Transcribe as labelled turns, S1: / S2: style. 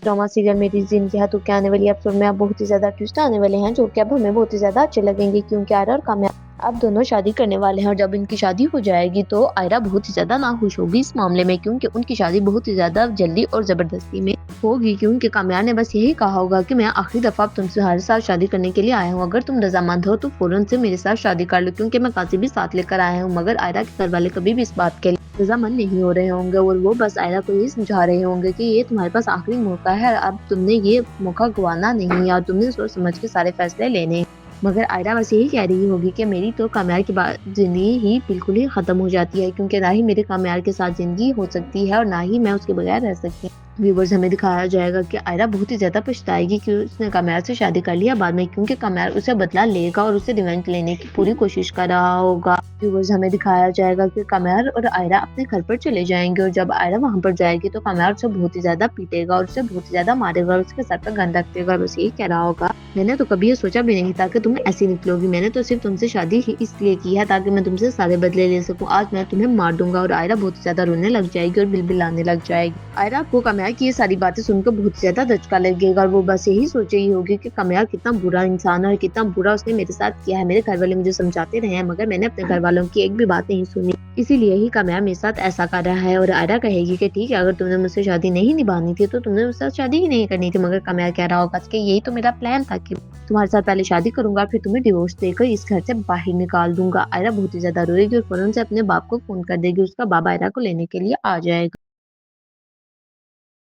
S1: Drama serial मेरी ज़िंदगी है तो क्या आने वाली एपिसोड में अब बहुत ही ज़्यादा ट्विस्ट आने वाले हैं जो कि अब हमें बहुत ही ज़्यादा अच्छे लगेंगे, क्योंकि आयरा और काम्या अब दोनों शादी करने वाले हैं। और जब इनकी शादी हो जाएगी तो आयरा बहुत ही ज़्यादा नाखुश होगी इस मामले में, क्योंकि उनकी शादी बहुत ही ज़्यादा जल्दी और ज़बरदस्ती में होगी, क्योंकि काम्या ने बस यही कहा होगा कि मैं आखिरी दफ़ा अब तुमसे हर साथ शादी करने के लिए आया हूँ, अगर तुम रजामंद हो तो फौरन से मेरे साथ शादी कर लो, क्योंकि मैं काशी भी साथ लेकर आया हूँ। मगर आयरा के घर वाले कभी भी इस बात के लिए रजामंद नहीं हो रहे होंगे और वो बस आयरा को ये समझा रहे होंगे कि ये तुम्हारे पास आखिरी मौका है, अब तुमने ये मौका गंवाना नहीं है और तुमने सोच समझ के सारे फैसले लेने हैं। मगर आयरा बस यही कह रही होगी कि मेरी तो काम्यार के बाद ज़िंदगी ही बिल्कुल ही ख़त्म हो जाती है, क्योंकि ना ही मेरे काम्यार के साथ ज़िंदगी हो सकती है और ना ही मैं उसके बगैर रह सकती हूँ। व्यूवर्स हमें दिखाया जाएगा कि आयरा बहुत ही ज़्यादा पछताएगी कि उसने काम्यार से शादी कर लिया बाद में, क्योंकि काम्यार उसे बदला लेगा और उसे रिवेंज लेने की पूरी कोशिश कर रहा होगा। व्यूवर्स हमें दिखाया जाएगा कि काम्यार और आयरा अपने घर पर चले जाएंगे और जब आयरा वहाँ पर जाएगी तो काम्यार उसे बहुत ही ज़्यादा पीटेगा और उसे बहुत ही ज़्यादा मारेगा और उसके सर पर गन रख देगा। बस यही कह रहा होगा, मैंने तो कभी ये सोचा भी नहीं था कि तुम ऐसी निकलोगी, मैंने तो सिर्फ तुमसे शादी ही इसलिए की है ताकि मैं तुमसे सारे बदले ले सकूं, आज मैं तुम्हें मार दूंगा। और आयरा बहुत ज्यादा रोने लग जाएगी और बिलबिलाने लग जाएगी। आयरा को काम्यार की ये सारी बातें सुनकर बहुत ज्यादा धचका लगेगा और वो बस यही सोच रही होगी कि काम्यार कितना बुरा इंसान है और कितना बुरा उसने मेरे साथ किया है। मेरे घर वाले मुझे समझाते रहे हैं मगर मैंने अपने घर वालों की एक भी बात नहीं सुनी, इसीलिए ही काम्यार मेरे साथ ऐसा कर रहा है। और आयरा कहेगी कि ठीक है, अगर तुमने मुझसे शादी नहीं निभानी थी तो तुमने मुझसे शादी ही नहीं करनी थी। मगर काम्यार कह रहा होगा कि यही तो मेरा प्लान था कि तुम्हारे साथ पहले शादी करूंगा फिर तुम्हें डिवोर्स देकर इस घर से बाहर निकाल दूंगा। आयरा बहुत ही ज्यादा रोएगी और फौरन से अपने बाप को फोन कर देगी, उसका बाबा आयरा को लेने के लिए आ जाएगा।